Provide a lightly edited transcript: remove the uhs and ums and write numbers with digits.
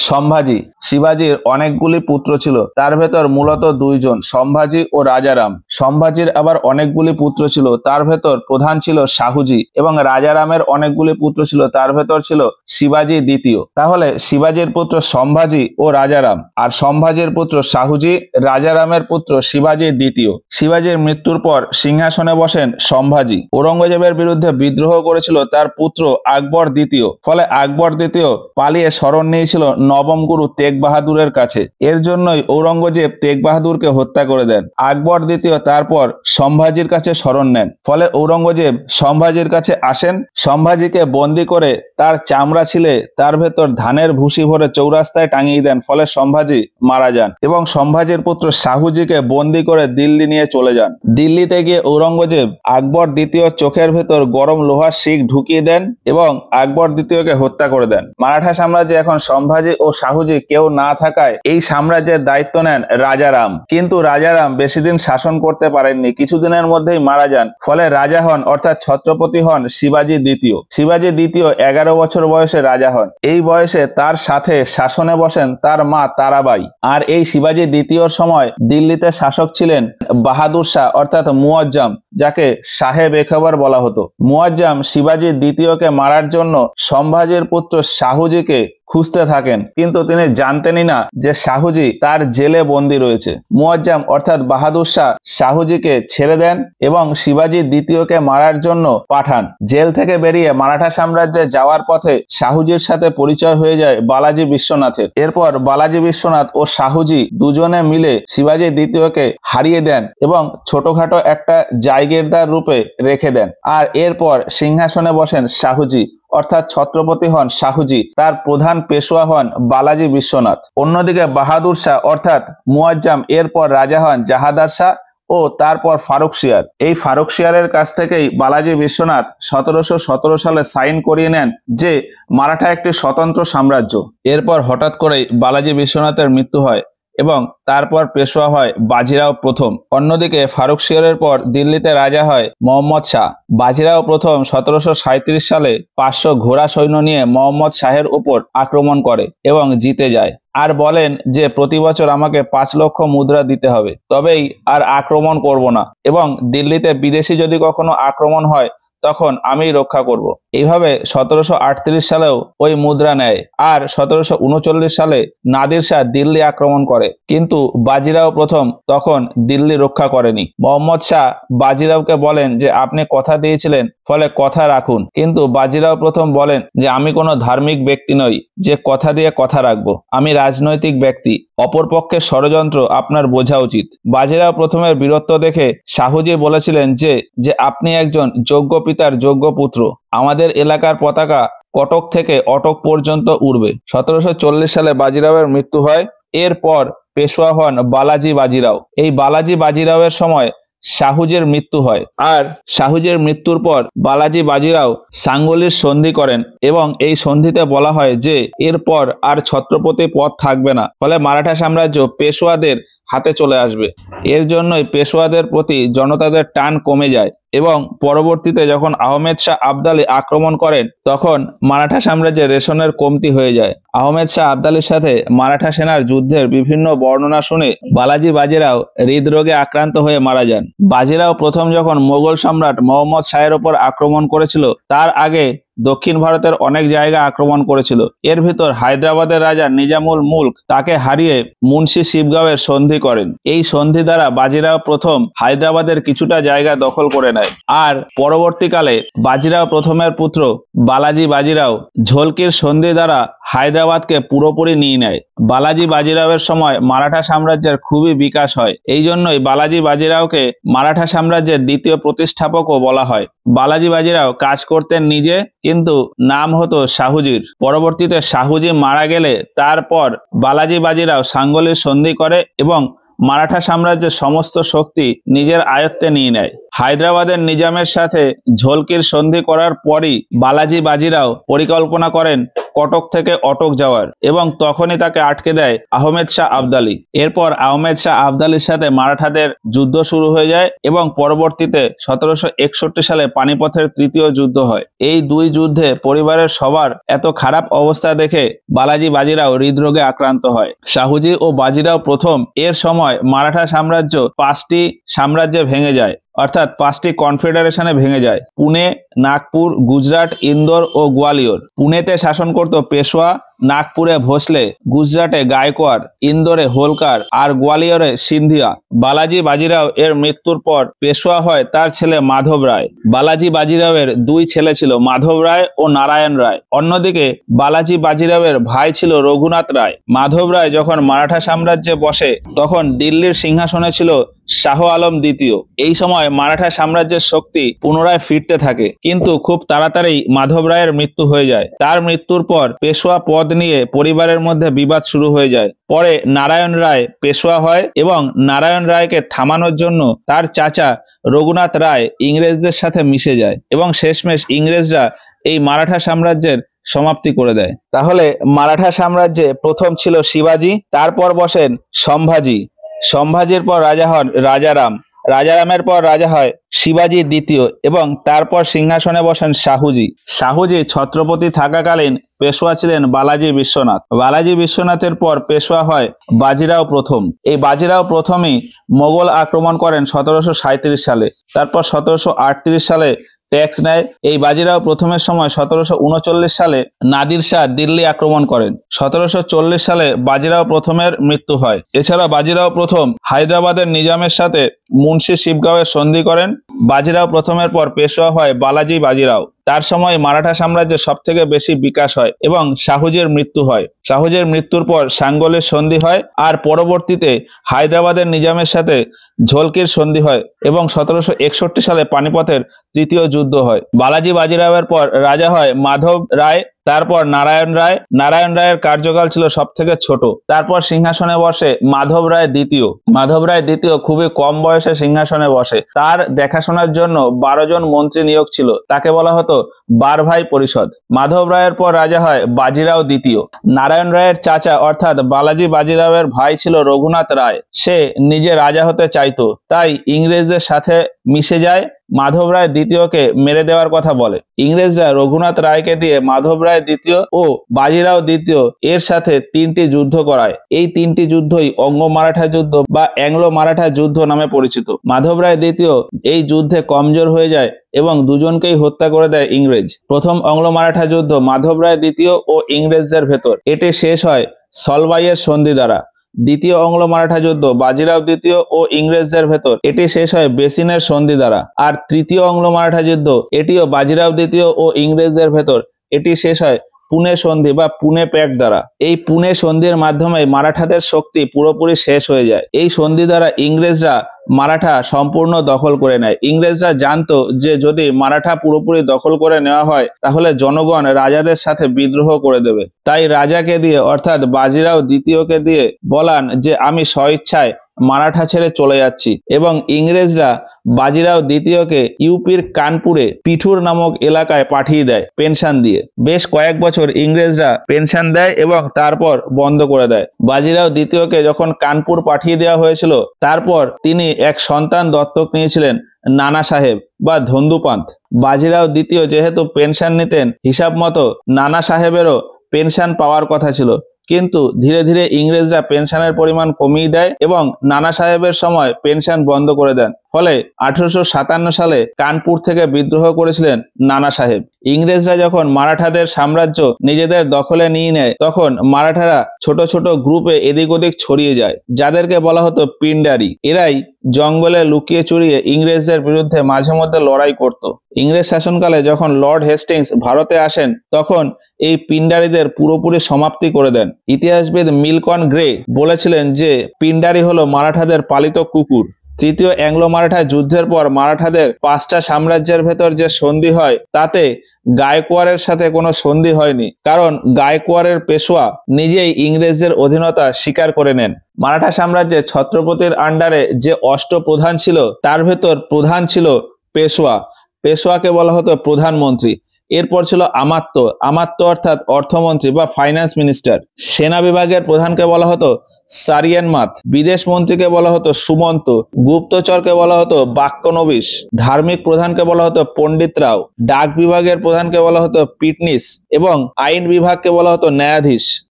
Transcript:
সম্ভাজি। শিবাজির অনেকগুলি পুত্র ছিল, তার ভেতর মূলত দুইজন, সম্ভাজি ও রাজারাম। সম্ভাজির আবার অনেকগুলি পুত্র ছিল, তার ভেতর প্রধান ছিল শাহুজি, এবং রাজারামের অনেকগুলি পুত্র ছিল, তার ভেতর ছিল শিবাজি দ্বিতীয়। তাহলে শিবাজির পুত্র সম্ভাজি ও রাজারাম, আর সম্ভাজির পুত্র শাহুজি, রাজারামের পুত্র শিবাজি দ্বিতীয়। শিবাজির মৃত্যুর পর সিংহাসনে বসেন সম্ভাজি। ঔরঙ্গজেবের বিরুদ্ধে বিদ্রোহ করেছিল তার পুত্র আকবর দ্বিতীয়। ফলে আকবর দ্বিতীয় পালিয়ে শরণ নিয়েছিল নবম গুরু তেগ বাহাদুরের কাছে। এর জন্যই ঔরঙ্গজেব তেগ বাহাদুরকে হত্যা করে দেন। আকবর দ্বিতীয় তারপর সম্ভাজির কাছে শরণ নেন। ফলে ঔরঙ্গজেব সম্ভাজির কাছে আসেন, সম্ভাজিকে বন্দি করে তার চামড়া ছিলে তার ভেতর ধানের ভুসি ভরে চৌরাস্তায় টাঙিয়ে দেন। ফলে সম্ভাজি মারা যান এবং সম্ভাজির পুত্র শাহুজিকে বন্দি করে দিল্লি নিয়ে চলে যান। দিল্লিতে গিয়ে ঔরঙ্গজেব আকবর দ্বিতীয় চোখের ভেতর গরম লোহার শিক ঢুকিয়ে দেন এবং আকবর দ্বিতীয়কে হত্যা করে দেন। মারাঠা সাম্রাজ্যে এখন সম্ভাজি ও শাহুজি কেউ না থাকায় এই সাম্রাজ্যের দায়িত্ব নেন রাজারাম। কিন্তু রাজারাম বেশি দিন শাসন করতে পারেননি, কিছুদিনের মধ্যেই মারা যান। ফলে রাজা হন অর্থাৎ ছত্রপতি হন শিবাজি দ্বিতীয়। শিবাজি দ্বিতীয় 11 বছর বয়সে রাজা হন। এই বয়সে তার সাথে শাসনে বসেন তার মা তারাবাই। আর এই শিবাজি দ্বিতীয়র সময় দিল্লিতে শাসক ছিলেন বাহাদুর শাহ অর্থাৎ মুয়াজ্জম, যাকে শাহে বেখবর বলা হতো। মুয়াজ্জম শিবাজি দ্বিতীয়কে মারার জন্য সম্ভাজির পুত্র শাহুজিকে খুঁজতে থাকেন, কিন্তু তিনি জানতেনই না যে শাহুজি তার জেলে বন্দী রয়েছে। মুয়াজ্জম অর্থাৎ বাহাদুর শাহ শাহুজিকে ছেড়ে দেন এবং শিবাজি দ্বিতীয়কে মারার জন্য পাঠান। জেল থেকে বেরিয়ে মারাঠা সাম্রাজ্যে যাওয়ার পথে শাহুজির সাথে পরিচয় হয়ে যায় বালাজি বিশ্বনাথের। এরপর বালাজি বিশ্বনাথ ও শাহুজি দুজনে মিলে শিবাজি দ্বিতীয়কে হারিয়ে দেন এবং ছোটখাটো একটা জায়গিরদার রূপে রেখে দেন। আর এরপর সিংহাসনে বসেন শাহুজি অর্থাৎ ছত্রপতি হন শাহুজি। তার প্রধান পেশোয়া হন বালাজি বিশ্বনাথ। অন্যদিকে বাহাদুর শাহ অর্থাৎ মুয়াজ্জম এরপর রাজা হন জাহাদার শাহ ও তারপর ফারুকশিয়ার। এই ফারুকশিয়ারের কাছ থেকেই বালাজি বিশ্বনাথ 1717 সালে সাইন করিয়ে নেন যে মারাঠা একটি স্বতন্ত্র সাম্রাজ্য। এরপর হঠাৎ করেই বালাজি বিশ্বনাথের মৃত্যু হয় এবং তারপর পেশোয়া হয় বাজিরাও প্রথম। অন্যদিকে ফারুকশিয়ারের পর দিল্লিতে রাজা হয় মোহাম্মদ শাহ। বাজিরাও প্রথম 1737 সালে 500 ঘোড়া সৈন্য নিয়ে মোহাম্মদ শাহের উপর আক্রমণ করে এবং জিতে যায়। আর বলেন যে প্রতি বছর আমাকে 5 লক্ষ মুদ্রা দিতে হবে, তবেই আর আক্রমণ করব না, এবং দিল্লিতে বিদেশি যদি কখনো আক্রমণ হয় তখন আমি রক্ষা করব। এইভাবে 1738 সালেও ওই মুদ্রা নেয়। আর 1739 সালে নাদির শাহ দিল্লি আক্রমণ করে, কিন্তু বাজিরাও প্রথম তখন দিল্লি রক্ষা করেনি। মোহাম্মদ শাহ বাজিরাওকে বলেন যে আপনি কথা দিয়েছিলেন, ফলে কথা রাখুন। কিন্তু বাজিরাও প্রথম বলেন যে আমি কোনো ধার্মিক ব্যক্তি নই যে কথা দিয়ে কথা রাখবো, আমি রাজনৈতিক ব্যক্তি। অপরপক্ষের ষড়যন্ত্র আপনার বোঝা উচিত। বাজিরাও প্রথমের বীরত্ব দেখে শাহুজি বলেছিলেন যে আপনি একজন যোগ্য পিতার যোগ্য পুত্র। আমাদের এলাকার পতাকা কটক থেকে অটক পর্যন্ত উড়বে। 1740 সালে বাজিরাওয়ের মৃত্যু হয়। এরপর পেশোয়া হন বালাজি বাজিরাও। এই বালাজি বাজিরাওয়ের সময় শাহুজির মৃত্যু হয়। আর শাহুজির মৃত্যুর পর বালাজি বাজিরাও সাঙ্গলির সন্ধি করেন এবং এই সন্ধিতে বলা হয় যে এরপর আর ছত্রপতি পদ থাকবে না। ফলে মারাঠা সাম্রাজ্য পেশোয়াদের হাতে চলে আসবে। এর জন্যই পেশোয়াদের প্রতি জনতাদের টান কমে যায় এবং পরবর্তীতে যখন আহমেদ শাহ আবদালি আক্রমণ করেন তখন মারাঠা সাম্রাজ্যে রেশনের কমতি হয়ে যায়। আহমেদ শাহ আবদালির সাথে মারাঠা সেনার যুদ্ধের বিভিন্ন বর্ণনা শুনে বালাজি বাজিরাও হৃদরোগে আক্রান্ত হয়ে মারা যান। বাজিরাও প্রথম যখন মোগল সম্রাট মোহাম্মদ শাহের ওপর আক্রমণ করেছিল, তার আগে দক্ষিণ ভারতের অনেক জায়গা আক্রমণ করেছিল। এর ভিতর হায়দ্রাবাদের রাজা নিজামুল মুলক তাকে হারিয়ে মুন্সি শিবগাঁওয়ের সন্ধি করেন। এই সন্ধি দ্বারা বাজিরাও প্রথম হায়দ্রাবাদের কিছুটা জায়গা দখল করে নেয়। আর পরবর্তীকালে বাজিরাও প্রথমের পুত্র বালাজি বাজিরাও ঝোলকির সন্ধি দ্বারা হায়দ্রাবাদকে পুরোপুরি নিয়ে নেয়। বালাজি বাজিরাওয়ের সময় মারাঠা সাম্রাজ্যের খুবই বিকাশ হয়। এই জন্যই বালাজি বাজিরাওকে মারাঠা সাম্রাজ্যের দ্বিতীয় প্রতিষ্ঠাপকও বলা হয়। বালাজি বাজিরাও কাজ করতেন নিজে, কিন্তু নাম হতো শাহুজির। পরবর্তীতে শাহুজি মারা গেলে তারপর বালাজি বাজিরাও সাঙ্গলির সন্ধি করে এবং মারাঠা সাম্রাজ্যের সমস্ত শক্তি নিজের আয়ত্তে নিয়ে নেয়। হায়দ্রাবাদের নিজামের সাথে ঝোলকির সন্ধি করার পরই বালাজি বাজিরাও পরিকল্পনা করেন কটক থেকে অটক যাওয়ার, এবং তখনই তাকে আটকে দেয় আহমেদ শাহ আবদালী। এরপর আহমেদ শাহ আবদালীর সাথে মারাঠাদের যুদ্ধ শুরু হয়ে যায় এবং পরবর্তীতে 1761 সালে পানিপথের তৃতীয় যুদ্ধ হয়। এই দুই যুদ্ধে পরিবারের সবার এত খারাপ অবস্থা দেখে বালাজি বাজিরাও হৃদরোগে আক্রান্ত হয়। শাহুজি ও বাজিরাও প্রথম এর সময় মারাঠা সাম্রাজ্য 5টি সাম্রাজ্যে ভেঙে যায়, অর্থাৎ 5টি কনফেডারেশনে ভেঙে যায়। পুনে, নাগপুর, গুজরাট, ইন্দোর ও গোয়ালিয়র। পুনেতে শাসন করত পেশোয়া, নাগপুরে ভোসলে, গুজরাটে গায়কোয়াড়, ইন্দোরে হোলকার আর গোয়ালিয়রে সিন্ধিয়া। বালাজি বাজিরাও এর মৃত্যুর পর পেশোয়া হয় তার ছেলে মাধব রায়। বালাজি বাজিরাওয়ের দুই ছেলে ছিল, মাধব রায় ও নারায়ণ রায়। অন্যদিকে বালাজি বাজিরাওয়ের ভাই ছিল রঘুনাথ রায়। মাধব রায় যখন মারাঠা সাম্রাজ্যে বসে তখন দিল্লির সিংহাসনে ছিল শাহ আলম দ্বিতীয়। এই সময় মারাঠা সাম্রাজ্যের শক্তি পুনরায় ফিরতে থাকে, কিন্তু খুব তাড়াতাড়ি মাধব রায়ের মৃত্যু হয়ে যায়। তার মৃত্যুর পর পেশোয়া পদ নিয়ে পরিবারের মধ্যে বিবাদ শুরু হয়ে যায়। পরে নারায়ণ রায় পেশোয়া হয় এবং নারায়ণ রায়কে থামানোর জন্য তার চাচা রঘুনাথ রায় ইংরেজদের সাথে মিশে যায় এবং শেষমেশ ইংরেজরা এই মারাঠা সাম্রাজ্যের সমাপ্তি করে দেয়। তাহলে মারাঠা সাম্রাজ্যে প্রথম ছিল শিবাজি, তারপর বসেন সম্ভাজি, সম্ভাজির পর রাজা হন রাজারাম, রাজারামের পর রাজা হয় শিবাজি দ্বিতীয় এবং তারপর সিংহাসনে বসেন শাহুজি। শাহুজি ছত্রপতি থাকাকালীন পেশোয়া ছিলেন বালাজি বিশ্বনাথ। বালাজি বিশ্বনাথের পর পেশোয়া হয় বাজিরাও প্রথম। এই বাজিরাও প্রথমই মোগল আক্রমণ করেন 1737 সালে। তারপর 1738 সালে ট্যাক্স নেয়। এই বাজিরাও প্রথমের সময় 1739 সালে নাদির শাহ দিল্লি আক্রমণ করেন। 1740 সালে বাজিরাও প্রথমের মৃত্যু হয়। এছাড়া বাজিরাও প্রথম হায়দ্রাবাদের নিজামের সাথে মুন্সি শিবগাঁওয়ের সন্ধি করেন। বাজিরাও প্রথমের পর পেশোয়া হয় বালাজি বাজিরাও। তার সময় মারাঠা সাম্রাজ্যের সব থেকে বেশি বিকাশ হয় এবং শাহুজির মৃত্যু হয়। শাহুজির মৃত্যুর পর সাঙ্গলের সন্ধি হয় আর পরবর্তীতে হায়দ্রাবাদের নিজামের সাথে ঝোলকির সন্ধি হয় এবং 1761 সালে পানিপথের তৃতীয় যুদ্ধ হয়। বালাজি বাজিরাওয়ের পর রাজা হয় মাধব রায়, তারপর নারায়ণ রায়। নারায়ণ রায়ের কার্যকাল ছিল সব থেকে ছোট। তারপর সিংহাসনে বসে মাধব রায় দ্বিতীয়। মাধব রায় দ্বিতীয় খুবই কম বয়সে সিংহাসনে বসে। তার দেখাশোনার জন্য 12 জন মন্ত্রী নিয়োগ ছিল, তাকে বলা হতো বারভাই পরিষদ। মাধব রায়ের পর রাজা হয় বাজিরাও দ্বিতীয়। নারায়ণ রায়ের চাচা অর্থাৎ বালাজি বাজিরাওয়ের ভাই ছিল রঘুনাথ রায়। সে নিজে রাজা হতে চাইতো, তাই ইংরেজদের সাথে মিশে যায়। মাধব রায় দ্বিতীয়কে মেরে দেওয়ার কথা বলে। ইংরেজরা রঘুনাথ রায়কে দিয়ে মাধব রায় দ্বিতীয় ও বাজিরাও দ্বিতীয় এর সাথে 3টি যুদ্ধ করায়। এই 3টি যুদ্ধই অঙ্গ মারাঠা যুদ্ধ বা অ্যাংলো মারাঠা যুদ্ধ নামে পরিচিত। মাধব রায় দ্বিতীয় এই যুদ্ধে কমজোর হয়ে যায় এবং দুজনকেই হত্যা করে দেয় ইংরেজ। প্রথম অঙ্গলো মারাঠা যুদ্ধ মাধব রায় দ্বিতীয় ও ইংরেজদের ভেতর, এটি শেষ হয় সলবাইয়ের সন্ধি দ্বারা। দ্বিতীয় অঙ্গলো মারাঠা যুদ্ধ বাজিরাও দ্বিতীয় ও ইংরেজদের ভেতর, এটি শেষ হয় বেসিনের সন্ধি দ্বারা। আর তৃতীয় অঙ্গলো মারাঠা যুদ্ধ, এটিও বাজিরাও দ্বিতীয় ও ইংরেজদের ভেতর, এটি শেষ হয় পুনে সন্ধি বা পুনে প্যাক্ট দ্বারা। এই পুনে সন্ধির মাধ্যমে মারাঠাদের শক্তি পুরোপুরি শেষ হয়ে যায়। এই সন্ধি দ্বারা ইংরেজরা মারাঠা সম্পূর্ণ দখল করে নেয়। ইংরেজরা জানতো যে যদি মারাঠা পুরোপুরি দখল করে নেওয়া হয় তাহলে জনগণ রাজাদের সাথে বিদ্রোহ করে দেবে। তাই রাজাকে দিয়ে অর্থাৎ বাজিরাও দ্বিতীয়কে দিয়ে বলান যে আমি স্বইচ্ছায় মারাঠা ছেড়ে চলে যাচ্ছি, এবং ইংরেজরা বাজিরাও দ্বিতীয়কে ইউপির কানপুরে পিঠুর নামক এলাকায় পাঠিয়ে দেয় পেনশন দিয়ে। বেশ কয়েক বছর ইংরেজরা পেনশন দেয় এবং তারপর বন্ধ করে দেয়। বাজিরাও দ্বিতীয়কে যখন কানপুর পাঠিয়ে দেওয়া হয়েছিল, তারপর তিনি এক সন্তান দত্তক নিয়েছিলেন, নানা সাহেব বা ধন্দুপান্ত। বাজিরাও দ্বিতীয় যেহেতু পেনশন নিতেন, হিসাব মতো নানা সাহেবেরও পেনশন পাওয়ার কথা ছিল, কিন্তু ধীরে ধীরে ইংরেজরা পেনশনের পরিমাণ কমিয়ে দেয় এবং নানা সাহেবের সময় পেনশন বন্ধ করে দেন। ফলে 1857 সালে কানপুর থেকে বিদ্রোহ করেছিলেন নানা সাহেব। ইংরেজরা যখন মারাঠাদের সাম্রাজ্য নিজেদের দখলে নিয়ে নেয়, তখন মারাঠারা ছোট ছোট গ্রুপে এদিক ওদিক ছড়িয়ে যায়, যাদেরকে বলা হতো পিন্ডারি। এরাই জঙ্গলে লুকিয়ে চুরিয়ে ইংরেজদের বিরুদ্ধে মাঝে মধ্যে লড়াই করত। ইংরেজ শাসনকালে যখন লর্ড হেস্টিংস ভারতে আসেন, তখন এই পিন্ডারিদের পুরোপুরি সমাপ্তি করে দেন। ইতিহাসবিদ মিল্টন গ্রে বলেছিলেন যে পিন্ডারি হলো মারাঠাদের পালিত কুকুর। তৃতীয় অ্যাংলো মারাঠা যুদ্ধের পর মারাঠাদের 5টা সাম্রাজ্যের ভেতর যে সন্ধি হয়, তাতে গায়কোয়াড়ের সাথে কোনো সন্ধি হয়নি, কারণ গায়কোয়াড়ের পেশোয়া নিজেই ইংরেজদের অধীনতা স্বীকার করে নেন। মারাঠা সাম্রাজ্যে ছত্রপতির আন্ডারে যে অষ্টপ্রধান ছিল, তার ভেতর প্রধান ছিল পেশোয়া। পেশোয়াকে বলা হতো প্রধানমন্ত্রী। এরপর ছিল আমাত্য। আমাত্য অর্থাৎ অর্থমন্ত্রী বা ফাইন্যান্স মিনিস্টার। সেনা বিভাগের প্রধানকে বলা হতো সারিয়ানমাথ। বিদেশ মন্ত্রীকে বলা হতো সুমন্ত। গুপ্তচরকে বলা হতো বাক্যনবীশ। ধার্মিক প্রধানকে বলা হতো পণ্ডিত রাও। ডাক বিভাগের প্রধানকে বলা হতো পিটনিস এবং আইন বিভাগকে বলা হতো ন্যায়াধীশ।